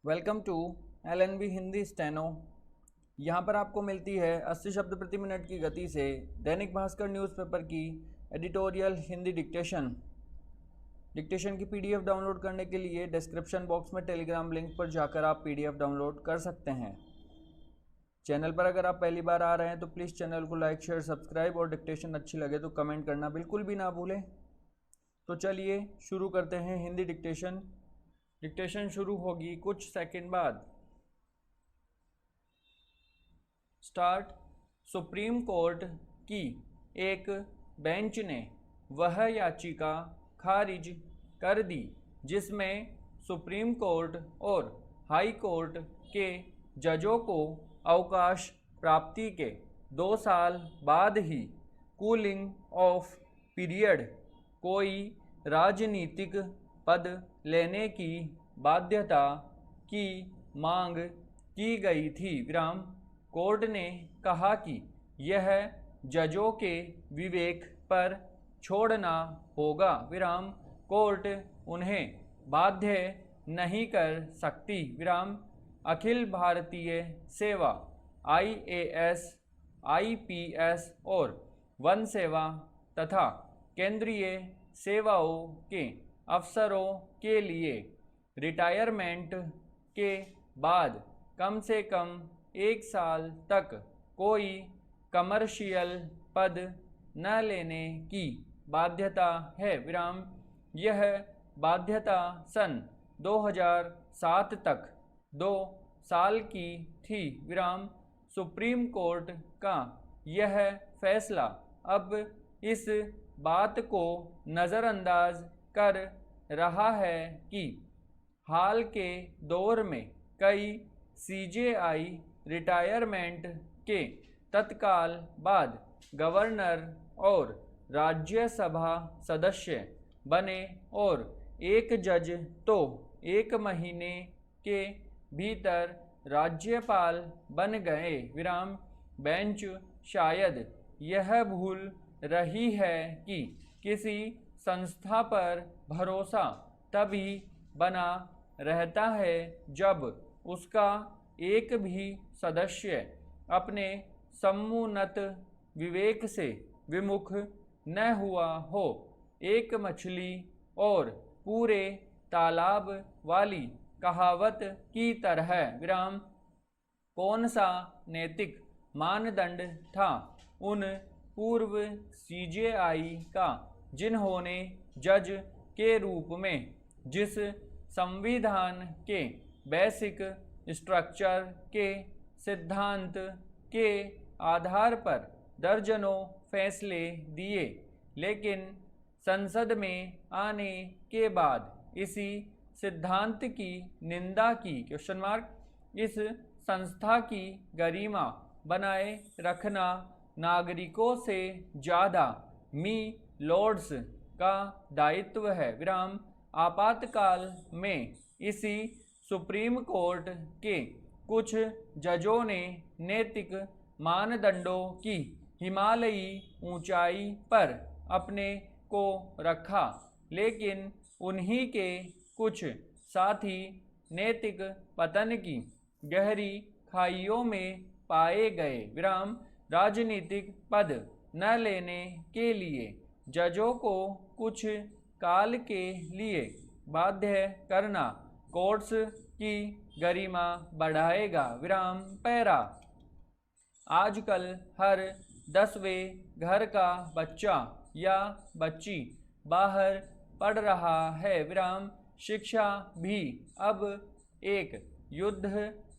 Welcome to LNB Hindi steno. यहाँ पर आपको मिलती है 80 शब्द प्रति मिनट की गति से दैनिक भास्कर न्यूज़पेपर की एडिटोरियल हिंदी डिक्टेशन। डिक्टेशन की PDF डाउनलोड करने के लिए डिस्क्रिप्शन बॉक्स में टेलीग्राम लिंक पर जाकर आप PDF डाउनलोड कर सकते हैं। चैनल पर अगर आप पहली बार आ रहे हैं तो प्लीज़ चैनल को लाइक शेयर सब्सक्राइब और डिक्टेशन अच्छी लगे तो कमेंट करना बिल्कुल भी ना भूलें। तो चलिए शुरू करते हैं हिंदी डिक्टेशन। डिक्टेशन शुरू होगी कुछ सेकंड बाद। स्टार्ट। सुप्रीम कोर्ट की एक बेंच ने वह याचिका खारिज कर दी जिसमें सुप्रीम कोर्ट और हाई कोर्ट के जजों को अवकाश प्राप्ति के 2 साल बाद ही कूलिंग ऑफ पीरियड कोई राजनीतिक पद लेने की बाध्यता की मांग की गई थी। विराम। कोर्ट ने कहा कि यह जजों के विवेक पर छोड़ना होगा। विराम। कोर्ट उन्हें बाध्य नहीं कर सकती। विराम। अखिल भारतीय सेवा IAS, IPS और वन सेवा तथा केंद्रीय सेवाओं के अफसरों के लिए रिटायरमेंट के बाद कम से कम 1 साल तक कोई कमर्शियल पद न लेने की बाध्यता है। विराम। यह बाध्यता सन 2007 तक 2 साल की थी। विराम। सुप्रीम कोर्ट का यह फैसला अब इस बात को नज़रअंदाज कर रहा है कि हाल के दौर में कई CJI रिटायरमेंट के तत्काल बाद गवर्नर और राज्यसभा सदस्य बने और एक जज तो 1 महीने के भीतर राज्यपाल बन गए। विराम। बेंच शायद यह भूल रही है कि किसी संस्था पर भरोसा तभी बना रहता है जब उसका एक भी सदस्य अपने समुन्नत विवेक से विमुख न हुआ हो। एक मछली और पूरे तालाब वाली कहावत की तरह। विराम। कौन सा नैतिक मानदंड था उन पूर्व CJI का जिन्होंने जज के रूप में जिस संविधान के बेसिक स्ट्रक्चर के सिद्धांत के आधार पर दर्जनों फैसले दिए, लेकिन संसद में आने के बाद इसी सिद्धांत की निंदा की? इस संस्था की गरिमा बनाए रखना नागरिकों से ज़्यादा मी लॉर्ड्स का दायित्व है। विराम। आपातकाल में इसी सुप्रीम कोर्ट के कुछ जजों ने नैतिक मानदंडों की हिमालयी ऊंचाई पर अपने को रखा, लेकिन उन्हीं के कुछ साथी नैतिक पतन की गहरी खाइयों में पाए गए। विराम। राजनीतिक पद न लेने के लिए जजों को कुछ काल के लिए बाध्य करना कोर्ट्स की गरिमा बढ़ाएगा। विराम। पैरा। आजकल हर 10वें घर का बच्चा या बच्ची बाहर पढ़ रहा है। विराम। शिक्षा भी अब एक युद्ध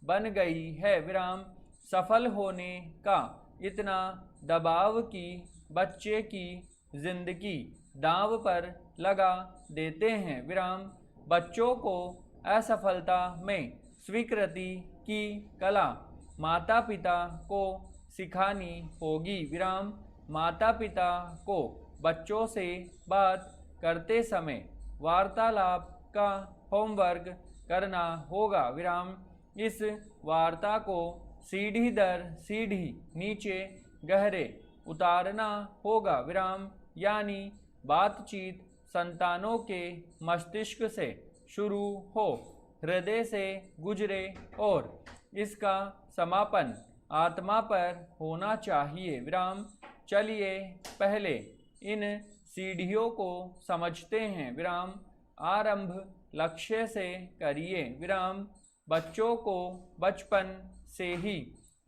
बन गई है। विराम। सफल होने का इतना दबाव कि बच्चे की जिंदगी दांव पर लगा देते हैं। विराम। बच्चों को असफलता में स्वीकृति की कला माता पिता को सिखानी होगी। विराम। माता पिता को बच्चों से बात करते समय वार्तालाप का होमवर्क करना होगा। विराम। इस वार्ता को सीढ़ी दर सीढ़ी नीचे गहरे उतारना होगा। विराम। यानी बातचीत संतानों के मस्तिष्क से शुरू हो हृदय से गुजरे और इसका समापन आत्मा पर होना चाहिए। विराम। चलिए पहले इन सीढ़ियों को समझते हैं। विराम। आरंभ लक्ष्य से करिए। विराम। बच्चों को बचपन से ही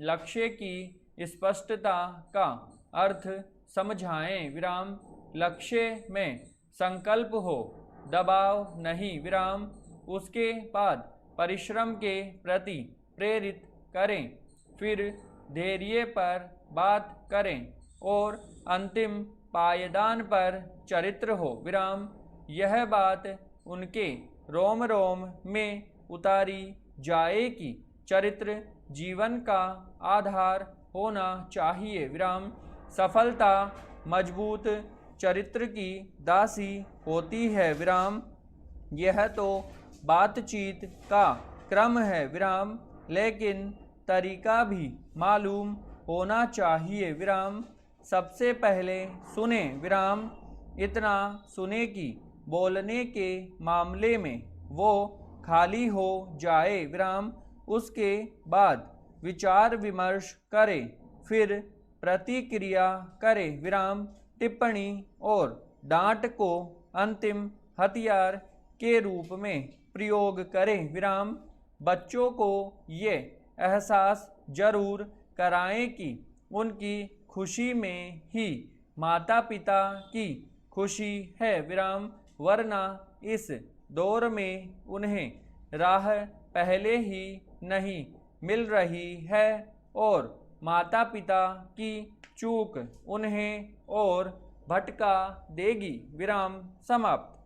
लक्ष्य की स्पष्टता का अर्थ समझाएं। विराम। लक्ष्य में संकल्प हो, दबाव नहीं। विराम। उसके बाद परिश्रम के प्रति प्रेरित करें, फिर धैर्य पर बात करें और अंतिम पायदान पर चरित्र हो। विराम। यह बात उनके रोम रोम में उतारी जाए कि चरित्र जीवन का आधार होना चाहिए। विराम। सफलता मजबूत चरित्र की दासी होती है। विराम। यह तो बातचीत का क्रम है। विराम। लेकिन तरीका भी मालूम होना चाहिए। विराम। सबसे पहले सुने। विराम। इतना सुने कि बोलने के मामले में वो खाली हो जाए। विराम। उसके बाद विचार विमर्श करे, फिर प्रतिक्रिया करे। विराम। टिप्पणी और डांट को अंतिम हथियार के रूप में प्रयोग करें। विराम। बच्चों को ये एहसास जरूर कराएं कि उनकी खुशी में ही माता पिता की खुशी है। विराम। वरना इस दौर में उन्हें राह पहले ही नहीं मिल रही है और माता पिता की चूक उन्हें और भटका देगी। विराम समाप्त।